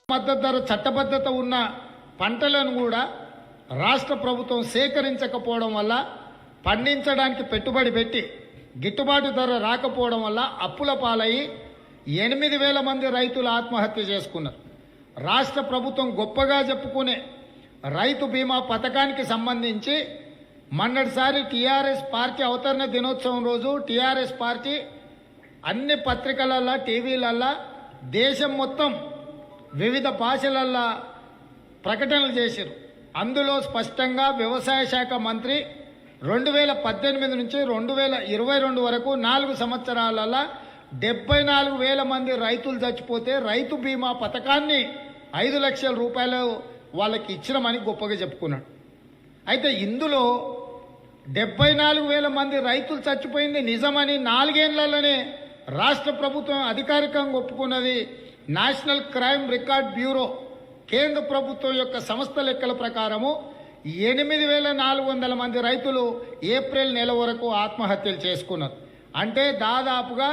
మద్దతు ధర చట్టబద్ధత ఉన్న పంటలను కూడా రాష్ట్ర ప్రభుత్వం సేకరించకపోవడం వల్ల, పండించడానికి పెట్టుబడి పెట్టి గిట్టుబాటు ధర రాకపోవడం వల్ల అప్పుల పాలయ్యి 8,000 మంది రైతులు ఆత్మహత్య చేసుకున్నారు. రాష్ట్ర ప్రభుత్వం గొప్పగా చెప్పుకునే రైతు బీమా పథకానికి సంబంధించి మొన్నటిసారి టీఆర్ఎస్ పార్టీ అవతరణ దినోత్సవం రోజు టీఆర్ఎస్ పార్టీ అన్ని పత్రికలల్లో, టీవీలల్లో, దేశం మొత్తం వివిధ భాషలల్లో ప్రకటనలు చేశారు. అందులో స్పష్టంగా వ్యవసాయ శాఖ మంత్రి 2018 నుంచి 2022 వరకు 4 సంవత్సరాలలో 74,000 మంది రైతులు చచ్చిపోతే రైతు బీమా పథకాన్ని 5 లక్షల రూపాయలు వాళ్ళకి ఇచ్చినామని గొప్పగా చెప్పుకున్నాడు. అయితే ఇందులో 74,000 మంది రైతులు చచ్చిపోయింది నిజమని 4 ఏళ్లలోనే రాష్ట్ర ప్రభుత్వం అధికారికంగా ఒప్పుకున్నది. నేషనల్ క్రైమ్ రికార్డ్ బ్యూరో కేంద్ర ప్రభుత్వం యొక్క సంస్థ లెక్కల ప్రకారము 8,400 మంది రైతులు ఏప్రిల్ నెల వరకు ఆత్మహత్యలు చేసుకున్నారు. అంటే దాదాపుగా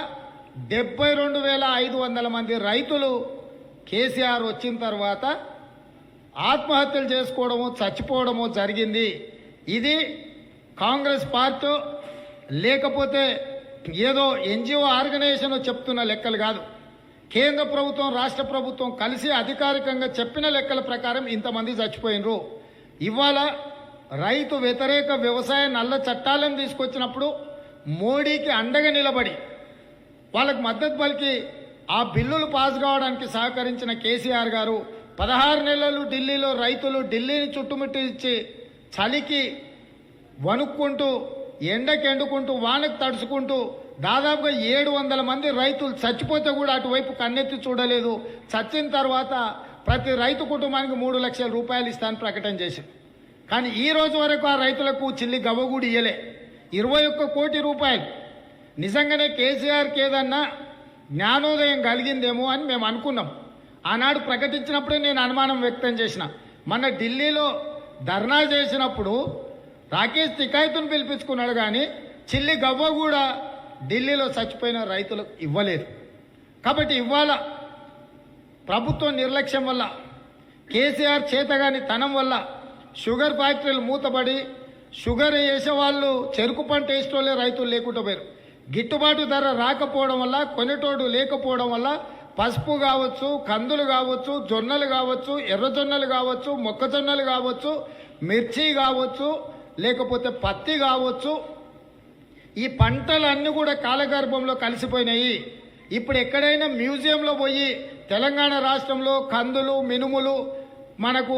72,500 మంది రైతులు కేసీఆర్ వచ్చిన తర్వాత ఆత్మహత్యలు చేసుకోవడము, చచ్చిపోవడము జరిగింది. ఇది కాంగ్రెస్ పార్టీ లేకపోతే ఏదో ఎన్జిఓ ఆర్గనైజేషన్ చెప్తున్న లెక్కలు కాదు. కేంద్ర ప్రభుత్వం, రాష్ట్ర ప్రభుత్వం కలిసి అధికారికంగా చెప్పిన లెక్కల ప్రకారం ఇంతమంది చచ్చిపోయినరు. ఇవాళ రైతు వ్యతిరేక వ్యవసాయ నల్ల చట్టాలను తీసుకొచ్చినప్పుడు మోడీకి అండగా నిలబడి వాళ్ళకు మద్దతు పలికి ఆ బిల్లులు పాస్ కావడానికి సహకరించిన కేసీఆర్ గారు 16 నెలలు ఢిల్లీలో రైతులు ఢిల్లీని చుట్టుముట్టించి చలికి వణుక్కుంటూ, ఎండకి ఎండుకుంటూ, వానకు తడుచుకుంటూ దాదాపుగా 700 మంది రైతులు చచ్చిపోతే కూడా అటువైపు కన్నెత్తి చూడలేదు. చచ్చిన తర్వాత ప్రతి రైతు కుటుంబానికి 3 లక్షల రూపాయలు ఇస్తానని ప్రకటన చేశారు. కానీ ఈ రోజు వరకు ఆ రైతులకు చిల్లి గవ్వగూడి ఇయ్యలే. 21 కోటి రూపాయలు. నిజంగానే కేసీఆర్కి ఏదన్నా జ్ఞానోదయం కలిగిందేమో అని మేము అనుకున్నాం. ఆనాడు ప్రకటించినప్పుడే నేను అనుమానం వ్యక్తం చేసిన. మన ఢిల్లీలో ధర్నా చేసినప్పుడు రాకేష్ తికాయతును పిలిపించుకున్నాడు, కానీ చిల్లి గవ్వ కూడా ఢిల్లీలో చచ్చిపోయిన రైతులకు ఇవ్వలేదు. కాబట్టి ఇవాళ ప్రభుత్వం నిర్లక్ష్యం వల్ల, కేసీఆర్ చేతగాని తనం వల్ల షుగర్ ఫ్యాక్టరీలు మూతపడి షుగర్ వేసేవాళ్ళు, చెరుకు పంట వేసేటోళ్ళే రైతులు లేకుండా పోయారు. గిట్టుబాటు ధర రాకపోవడం వల్ల, కొనేటోడు లేకపోవడం వల్ల పసుపు కావచ్చు, కందులు కావచ్చు, జొన్నలు కావచ్చు, ఎర్రజొన్నలు కావచ్చు, మొక్కజొన్నలు కావచ్చు, మిర్చి కావచ్చు, లేకపోతే పత్తి కావచ్చు, ఈ పంటలన్నీ కూడా కాలగర్భంలో కలిసిపోయినాయి. ఇప్పుడు ఎక్కడైనా మ్యూజియంలో పోయి తెలంగాణ రాష్ట్రంలో కందులు, మినుములు మనకు,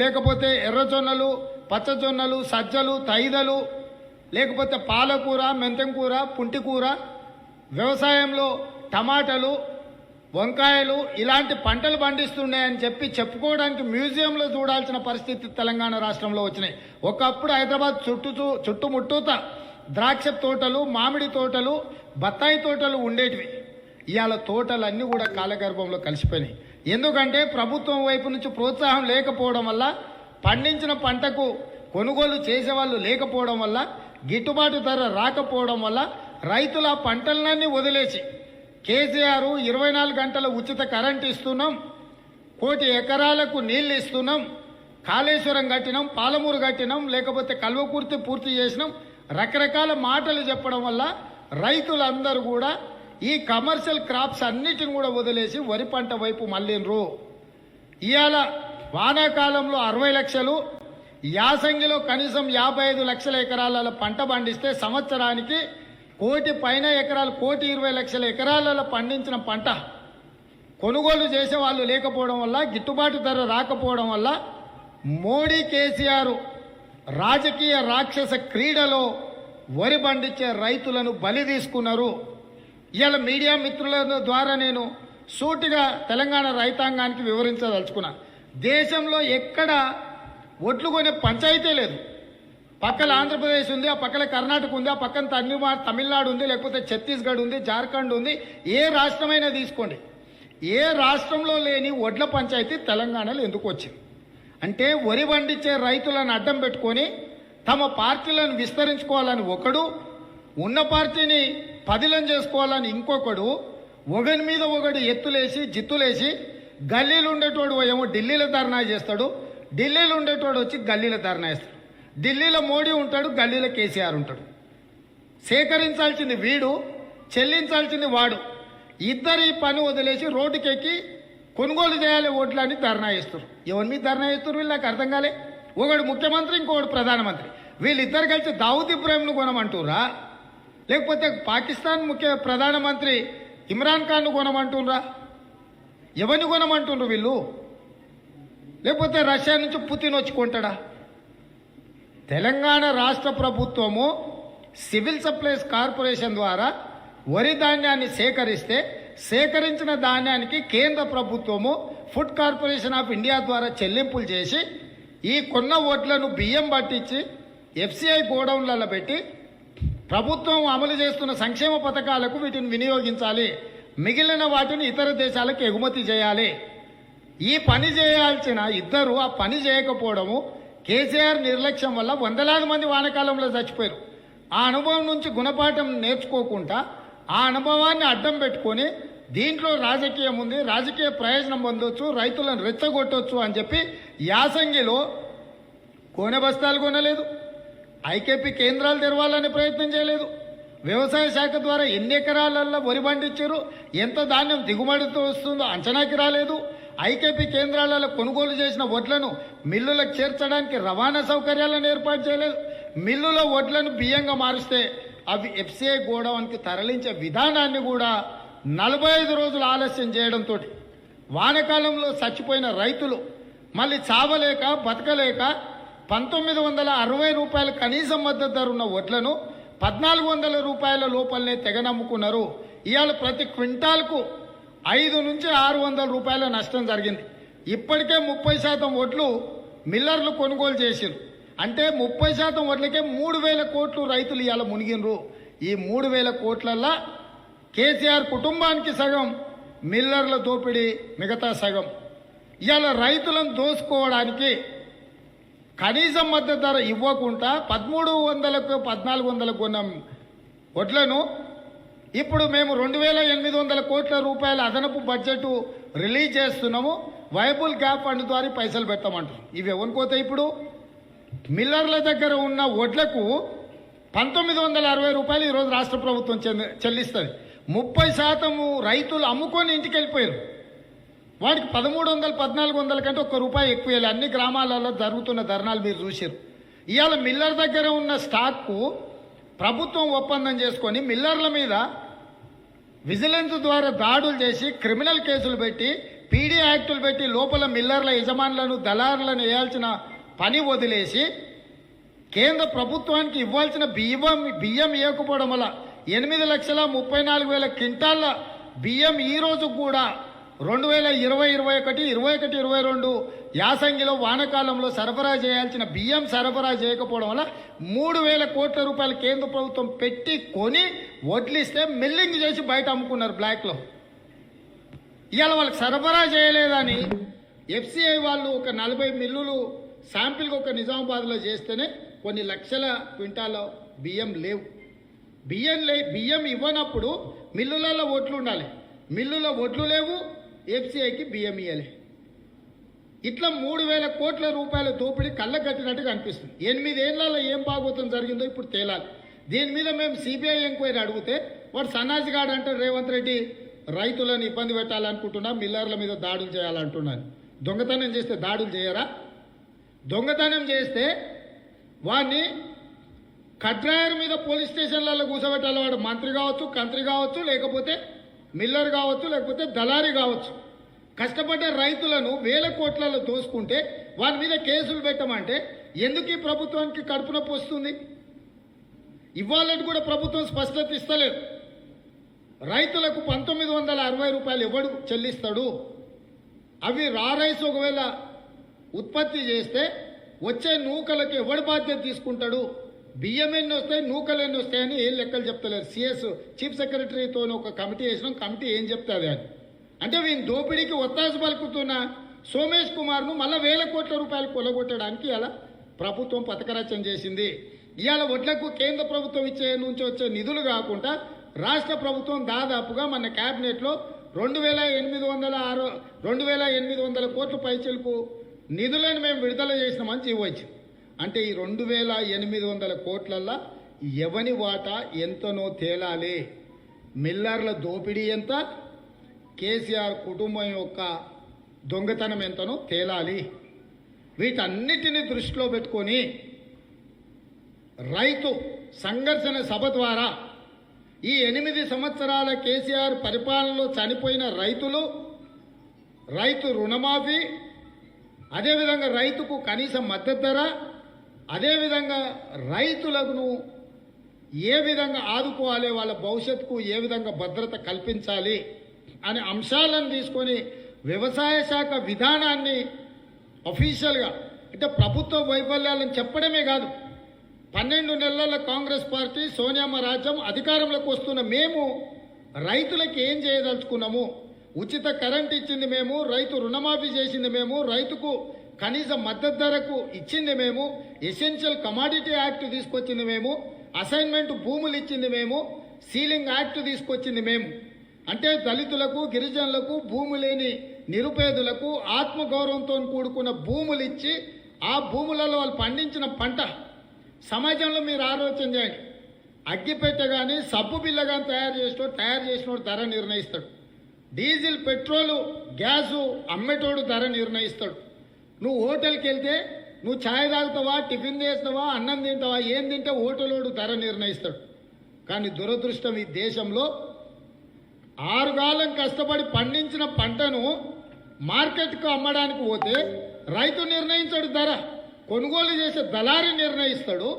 లేకపోతే ఎర్రజొన్నలు, పచ్చజొన్నలు, సజ్జలు, తైదలు, లేకపోతే పాలకూర, మెంతంకూర, పుంటికూర, వ్యవసాయంలో టమాటాలు, వంకాయలు ఇలాంటి పంటలు పండిస్తున్నాయని చెప్పి చెప్పుకోవడానికి మ్యూజియంలో చూడాల్సిన పరిస్థితి తెలంగాణ రాష్ట్రంలో వచ్చినాయి. ఒకప్పుడు హైదరాబాద్ చుట్టుముట్టూత ద్రాక్ష తోటలు, మామిడి తోటలు, బత్తాయి తోటలు ఉండేటివి. ఇవాళ తోటలన్నీ కూడా కాలగర్భంలో కలిసిపోయినాయి. ఎందుకంటే ప్రభుత్వం వైపు నుంచి ప్రోత్సాహం లేకపోవడం వల్ల, పండించిన పంటకు కొనుగోలు చేసేవాళ్ళు లేకపోవడం వల్ల, గిట్టుబాటు ధర రాకపోవడం వల్ల రైతుల పంటలన్నీ వదిలేసి కేసీఆర్ 24 గంటల ఉచిత కరెంటు ఇస్తున్నాం, 1 కోటి ఎకరాలకు నీళ్లు ఇస్తున్నాం, కాళేశ్వరం కట్టినాం, పాలమూరు కట్టినాం, లేకపోతే కల్వకుర్తి పూర్తి చేసినాం, రకరకాల మాటలు చెప్పడం వల్ల రైతులందరూ కూడా ఈ కమర్షియల్ క్రాప్స్ అన్నిటిని కూడా వదిలేసి వరి పంట వైపు మళ్ళినరు. ఇవాళ వానాకాలంలో 60 లక్షలు, యాసంగిలో కనీసం 55 లక్షల ఎకరాల పంట పండిస్తే సంవత్సరానికి 1 కోటి పైన ఎకరాలు, 1,20 లక్షల ఎకరాలలో పండించిన పంట కొనుగోలు చేసే వాళ్ళు లేకపోవడం వల్ల, గిట్టుబాటు ధర రాకపోవడం వల్ల మోడీ, కేసీఆర్ రాజకీయ రాక్షస క్రీడలో వరి పండించే రైతులను బలి తీసుకున్నారు. ఇవాళ మీడియా మిత్రుల ద్వారా నేను సూటిగా తెలంగాణ రైతాంగానికి వివరించదలుచుకున్నా. దేశంలో ఎక్కడ ఒట్లు కొనే పంచాయతీ లేదు. పక్కన ఆంధ్రప్రదేశ్ ఉంది, ఆ పక్కన కర్ణాటక ఉంది, ఆ పక్కన తమిళనాడు ఉంది, లేకపోతే ఛత్తీస్గఢ్ ఉంది, జార్ఖండ్ ఉంది. ఏ రాష్ట్రమైనా తీసుకోండి, ఏ రాష్ట్రంలో లేని వడ్ల పంచాయతీ తెలంగాణలో ఎందుకు వచ్చింది అంటే, వరి పండించే రైతులను అడ్డం పెట్టుకొని తమ పార్టీలను విస్తరించుకోవాలని ఒకడు, ఉన్న పార్టీని పదిలం చేసుకోవాలని ఇంకొకడు, ఒకరి మీద ఒకడు ఎత్తులేసి జిత్తులేసి గల్లీలు ఉండేటోడు ఏమో ఢిల్లీలో ధర్నా చేస్తాడు, ఢిల్లీలో ఉండేటోడు వచ్చి గల్లీలో ధర్నా చేస్తాడు. ఢిల్లీలో మోడీ ఉంటాడు, గల్లీలో కేసీఆర్ ఉంటాడు. సేకరించాల్సింది వీడు, చెల్లించాల్సింది వాడు. ఇద్దరు ఈ పని వదిలేసి రోడ్డుకెక్కి కొనుగోలు చేయాలి ఓట్లని ధర్నా చేస్తారు. ఎవరి మీద ధర్నా చేస్తారు వీళ్ళు నాకు అర్థం కాలే. ఒకడు ముఖ్యమంత్రి, ఇంకొకడు ప్రధానమంత్రి. వీళ్ళిద్దరు కలిసి దావుద్ ఇబ్రాహింను కొనమంటురా, లేకపోతే పాకిస్తాన్ ప్రధానమంత్రి ఇమ్రాన్ ఖాన్ను కొనమంటురా? ఎవరిని కొనమంటుండ్రు వీళ్ళు? లేకపోతే రష్యా నుంచి పుతిన్ వచ్చి కొంటాడా? తెలంగాణ రాష్ట్ర ప్రభుత్వము సివిల్ సప్లైస్ కార్పొరేషన్ ద్వారా వరి ధాన్యాన్ని సేకరిస్తే సేకరించిన ధాన్యానికి కేంద్ర ప్రభుత్వము ఫుడ్ కార్పొరేషన్ ఆఫ్ ఇండియా ద్వారా చెల్లింపులు చేసి ఈ కొన్న ఓట్లను బియ్యం పట్టించి ఎఫ్సిఐ గోడౌన్లలో పెట్టి ప్రభుత్వం అమలు చేస్తున్న సంక్షేమ పథకాలకు వీటిని వినియోగించాలి, మిగిలిన వాటిని ఇతర దేశాలకు ఎగుమతి చేయాలి. ఈ పని చేయాల్సిన ఇద్దరు ఆ పని చేయకపోవడము, కేసీఆర్ నిర్లక్ష్యం వల్ల వందలాది మంది వానాకాలంలో చచ్చిపోయారు. ఆ అనుభవం నుంచి గుణపాఠం నేర్చుకోకుండా ఆ అనుభవాన్ని అడ్డం పెట్టుకొని దీంట్లో రాజకీయం ఉంది, రాజకీయ ప్రయోజనం పొందొచ్చు, రైతులను రెచ్చగొట్టొచ్చు అని చెప్పి యాసంగిలో కోనె బస్తాలు కొనలేదు, ఐకేపీ కేంద్రాలు తెరవాలనే ప్రయత్నం చేయలేదు. వ్యవసాయ శాఖ ద్వారా ఎన్ని ఎకరాలలో వరి పండించారు, ఎంత ధాన్యం దిగుమడితో వస్తుందో అంచనాకి రాలేదు. ఐకేపీ కేంద్రాలలో కొనుగోలు చేసిన వడ్లను మిల్లులకు చేర్చడానికి రవాణా సౌకర్యాలను ఏర్పాటు చేయలేదు. మిల్లులో వడ్లను బియ్యంగా మారిస్తే అవి ఎఫ్సిఐ గోడౌన్కి తరలించే విధానాన్ని కూడా 45 రోజులు ఆలస్యం చేయడంతో వానకాలంలో చచ్చిపోయిన రైతులు మళ్ళీ చావలేక బతకలేక 1960 రూపాయల కనీసం మద్దతు ధర ఉన్న వడ్లను 1400 రూపాయల లోపలనే తెగనమ్ముకున్నారు. ఇవాళ ప్రతి క్వింటాల్కు 500 నుంచి 600 రూపాయల నష్టం జరిగింది. ఇప్పటికే 30% వడ్లు మిల్లర్లు కొనుగోలు చేసిరు. అంటే 30% వడ్లకే 3000 కోట్లు రైతులు ఇవాళ మునిగినరు. ఈ 3000 కోట్లల్లా కేసీఆర్ కుటుంబానికి సగం, మిల్లర్ల దోపిడీ మిగతా సగం. ఇవాళ రైతులను దోసుకోవడానికి కనీసం మద్దతు ధర ఇవ్వకుండా 1300కు 1400 కొన్న వడ్లను ఇప్పుడు మేము 2800 కోట్ల రూపాయల అదనపు బడ్జెట్ రిలీజ్ చేస్తున్నాము, వైబుల్ గ్యాప్ ఫండ్ ద్వారా పైసలు పెట్టమంటారు. ఇవి ఎవరికోతే ఇప్పుడు మిల్లర్ల దగ్గర ఉన్న వడ్లకు 1960 రూపాయలు ఈరోజు రాష్ట్ర ప్రభుత్వం చెల్లిస్తుంది. 30% రైతులు అమ్ముకొని ఇంటికి వెళ్ళిపోయారు. వాడికి 1300, 1400 కంటే ₹1 ఎక్కువ వేయాలి. అన్ని గ్రామాలలో జరుగుతున్న ధర్నాలు మీరు చూసారు. ఇవాళ మిల్లర్ దగ్గర ఉన్న స్టాక్కు ప్రభుత్వం ఒప్పందం చేసుకొని మిల్లర్ల మీద విజిలెన్స్ ద్వారా దాడులు చేసి క్రిమినల్ కేసులు పెట్టి పీడీ యాక్టులు పెట్టి లోపల మిల్లర్ల యజమానులను దళారులను వేయాల్సిన పని వదిలేసి కేంద్ర ప్రభుత్వానికి ఇవ్వాల్సిన బియ్యం ఇవ్వకపోవడం వల్ల 8,34,000 క్వింటాళ్ళ బియ్యం ఈ రోజు కూడా 2020, 21, 22 యాసంగిలో వానకాలంలో సరఫరా చేయాల్సిన బియ్యం సరఫరా చేయకపోవడం వల్ల 3,000 కోట్ల రూపాయలు కేంద్ర ప్రభుత్వం పెట్టి కొని వడ్లిస్తే మిల్లింగ్ చేసి బయట అమ్ముకున్నారు బ్లాక్లో. ఇవాళ వాళ్ళకి సరఫరా చేయలేదని ఎఫ్సిఐ వాళ్ళు ఒక 40 మిల్లులు శాంపిల్కి ఒక నిజామాబాద్లో చేస్తేనే కొన్ని లక్షల క్వింటాల బియ్యం లేవు. బియ్యం ఇవ్వనప్పుడు మిల్లులలో ఒట్లు ఉండాలి, మిల్లులో ఒట్లు లేవు, ఎఫ్సిఐకి బియ్యం ఇవ్వాలి. ఇట్లా 3,000 కోట్ల రూపాయల దోపిడీ కళ్ళ కట్టినట్టుగా అనిపిస్తుంది. 8 ఏళ్లలో ఏం బాగోతం జరిగిందో ఇప్పుడు తేలాలి. దీని మీద మేము సిబిఐ ఎంక్వైరీ అడిగితే వాడు సన్నాసిగాడు అంటే రేవంత్ రెడ్డి రైతులను ఇబ్బంది పెట్టాలనుకుంటున్నా, మిల్లర్ల మీద దాడులు చేయాలంటున్నాను. దొంగతనం చేస్తే దాడులు చేయరా? దొంగతనం చేస్తే వాడిని కడ్రాయర్ మీద పోలీస్ స్టేషన్లలో కూర్చోబెట్టాలి. వాడు మంత్రి కావచ్చు, కంత్రి కావచ్చు, లేకపోతే మిల్లర్ కావచ్చు, లేకపోతే దళారీ కావచ్చు. కష్టపడ్డ రైతులను 1000 కోట్లలో దోసుకుంటే వాని మీద కేసులు పెట్టమంటే ఎందుకు ఈ ప్రభుత్వానికి కడుపు నొప్పి వస్తుంది? ఇవ్వాలని కూడా ప్రభుత్వం స్పష్టత ఇస్తలేదు. రైతులకు 1960 రూపాయలు ఎవడు చెల్లిస్తాడు? అవి రా రైస్ ఒకవేళ ఉత్పత్తి చేస్తే వచ్చే నూకలకు ఎవడు బాధ్యత తీసుకుంటాడు? బియ్యం ఎన్ని వస్తాయి, నూకలు ఎన్ని వస్తాయని ఏం లెక్కలు చెప్తలేరు. సిఎస్ చీఫ్ సెక్రటరీతో ఒక కమిటీ వేసినాం, కమిటీ ఏం చెప్తుంది అని అంటే వీని దోపిడీకి ఒత్తాసు పలుకుతున్న సోమేష్ కుమార్ను మళ్ళీ 1000 కోట్ల రూపాయలు కొలగొట్టడానికి ఇలా ప్రభుత్వం పథకరచన చేసింది. ఇవాళ వడ్లకు కేంద్ర ప్రభుత్వం నుంచి వచ్చే నిధులు కాకుండా రాష్ట్ర ప్రభుత్వం దాదాపుగా మన క్యాబినెట్లో 2800 కోట్ల పైచలకు నిధులను మేము విడుదల చేసినామని జీవోచ్చి. అంటే ఈ 2800 కోట్లల్లో ఎవని వాటా ఎంతనో తేలాలి. మిల్లర్ల దోపిడీ ఎంత, కేసీఆర్ కుటుంబం యొక్క దొంగతనం ఎంతనో తేలాలి. వీటన్నిటిని దృష్టిలో పెట్టుకొని రైతు సంఘర్షణ సభ ద్వారా ఈ 8 సంవత్సరాల కేసీఆర్ పరిపాలనలో చనిపోయిన రైతులు, రైతు రుణమాఫీ, అదేవిధంగా రైతుకు కనీస మద్దతు ధర, అదేవిధంగా రైతులను ఏ విధంగా ఆదుకోవాలి, వాళ్ళ భవిష్యత్తుకు ఏ విధంగా భద్రత కల్పించాలి అనే అంశాలను తీసుకొని వ్యవసాయ శాఖ విధానాన్ని అఫీషియల్గా, అంటే ప్రభుత్వ వైఫల్యాలను చెప్పడమే కాదు, 12 నెలల కాంగ్రెస్ పార్టీ సోనియామ్మ రాజ్యం అధికారంలోకి వస్తున్న మేము రైతులకు ఏం చేయదలుచుకున్నాము, ఉచిత కరెంట్ ఇచ్చింది మేము, రైతు రుణమాఫీ చేసింది మేము, రైతుకు కనీస మద్దతు ధరకు ఇచ్చింది మేము, ఎసెన్షియల్ కమాడిటీ యాక్ట్ తీసుకొచ్చింది మేము, అసైన్మెంట్ భూములు ఇచ్చింది మేము, సీలింగ్ యాక్ట్ తీసుకొచ్చింది మేము. అంటే దళితులకు, గిరిజనులకు, భూమి లేని నిరుపేదలకు ఆత్మగౌరవంతో కూడుకున్న భూములు ఇచ్చి ఆ భూములలో వాళ్ళు పండించిన పంట సమాజంలో మీరు ఆలోచన చేయండి. అగ్గిపెట్టె కానీ సబ్బు బిల్ల కానీ తయారు చేసినోడు ధర నిర్ణయిస్తాడు. డీజిల్, పెట్రోలు, గ్యాసు అమ్మేటోడు ధర నిర్ణయిస్తాడు. నువ్వు హోటల్కి వెళ్తే నువ్వు ఛాయ్ తాగుతావా, టిఫిన్ చేస్తావా, అన్నం తింటావా, ఏం తింటే హోటలోడు ధర నిర్ణయిస్తాడు. కానీ దురదృష్టం, ఈ దేశంలో 6 కాలం కష్టపడి పండించిన పంటను మార్కెట్కు అమ్మడానికి పోతే రైతు నిర్ణయించాడు ధర, కొనుగోలు చేసే దళారి నిర్ణయిస్తాడు,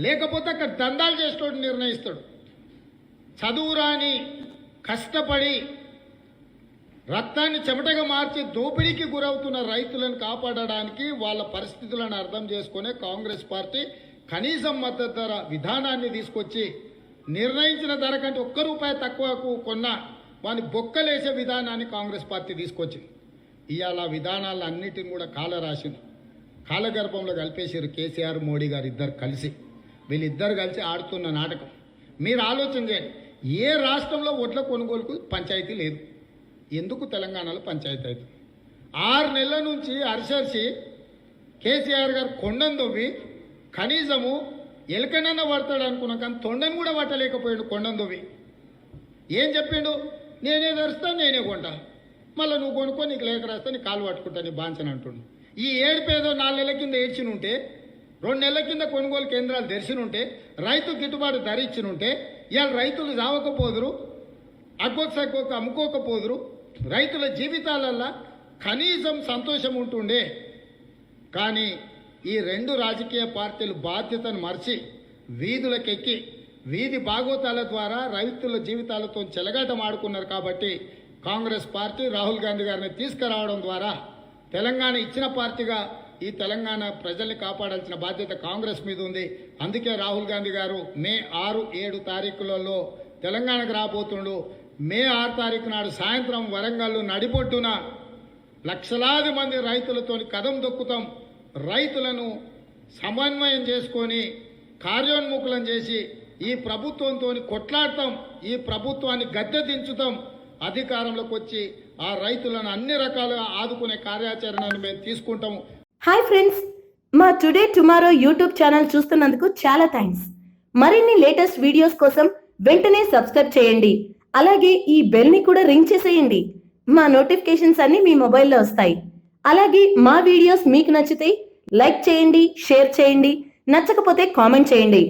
లేకపోతే అక్కడ దందాలు చేసేటోడు నిర్ణయిస్తాడు. చదువురాని కష్టపడి రక్తాన్ని చెమటగా మార్చి దోపిడీకి గురవుతున్న రైతులను కాపాడడానికి, వాళ్ళ పరిస్థితులను అర్థం చేసుకునే కాంగ్రెస్ పార్టీ కనీసం మద్దతు ధర విధానాన్ని తీసుకొచ్చి నిర్ణయించిన ధర కంటే ₹1 తక్కువకు కొన్న వాని బొక్కలేసే విధానాన్ని కాంగ్రెస్ పార్టీ తీసుకొచ్చింది. ఇవాళ విధానాలన్నిటిని కూడా కాలరాసింది, కాలగర్భంలో కలిపేసారు కేసీఆర్, మోడీ గారు ఇద్దరు కలిసి. వీళ్ళిద్దరు కలిసి ఆడుతున్న నాటకం. మీరు ఆలోచన చేయండి, ఏ రాష్ట్రంలో వడ్ల కొనుగోలుకు పంచాయతీ లేదు, ఎందుకు తెలంగాణలో పంచాయతీ అవుతుంది? 6 నెలల నుంచి అరిసరిసి కేసీఆర్ గారు కొండను తవ్వి కనీసము ఎలకనన్న పడతాడు అనుకున్నాం, కానీ తొండను కూడా పట్టలేకపోయాడు. కొండను తవ్వి ఏం చెప్పిండు, నేనే ధరిస్తా, నేనే కొంటా, మళ్ళీ నువ్వు కొనుక్కో, నీకు లేఖ రాస్తా, నీ కాలు పట్టుకుంటా, నీ బాంచని అంటుండు. ఈ ఏడుపేదో 4 నెలల కింద ఏడ్చినుంటే, 2 నెలల కింద కొనుగోలు కేంద్రాలు తెరిచినుంటే, రైతు గిట్టుబాటు ధర ఇచ్చినుంటే, ఇవాళ రైతులు చావకపోదురు, అగ్గొక్క అమ్ముకోకపోదురు, రైతుల జీవితాలల్లో కనీసం సంతోషం ఉంటుండే. కానీ ఈ 2 రాజకీయ పార్టీలు బాధ్యతను మర్చి వీధులకెక్కి వీధి బాగోతాల ద్వారా రైతుల జీవితాలతో చెలగాటం ఆడుకున్నారు. కాబట్టి కాంగ్రెస్ పార్టీ రాహుల్ గాంధీ గారిని తీసుకురావడం ద్వారా తెలంగాణ ఇచ్చిన పార్టీగా ఈ తెలంగాణ ప్రజల్ని కాపాడాల్సిన బాధ్యత కాంగ్రెస్ మీద ఉంది. అందుకే రాహుల్ గాంధీ గారు మే 6, 7 తారీఖులలో తెలంగాణకు రాబోతుండు. మే 6 తారీఖు నాడు సాయంత్రం వరంగల్ నడిబొడ్డున లక్షలాది మంది రైతులతో కదం దొక్కుతాం. రైతులను సమన్వయం చేసుకొని కార్యోన్ముఖులను చేసి ఈ ప్రభుత్వంతో కొట్లాడతాం, ఈ ప్రభుత్వాన్ని గద్దె దించుతాం. అధికారంలోకి వచ్చి ఆ రైతులను అన్ని రకాలుగా ఆదుకునే కార్యాచరణను మేము తీసుకుంటాము. హాయ్ ఫ్రెండ్స్, మా టుడే టుమారో యూట్యూబ్ ఛానల్ చూస్తున్నందుకు చాలా థ్యాంక్స్. మరిన్ని లేటెస్ట్ వీడియోస్ కోసం వెంటనే సబ్స్క్రైబ్ చేయండి. అలాగే ఈ బెల్ ని కూడా రింగ్ చేసేయండి. మా నోటిఫికేషన్స్ అన్ని మీ మొబైల్లో వస్తాయి. అలాగే మా వీడియోస్ మీకు నచ్చితే లైక్ చేయండి, షేర్ చేయండి, నచ్చకపోతే కామెంట్ చేయండి.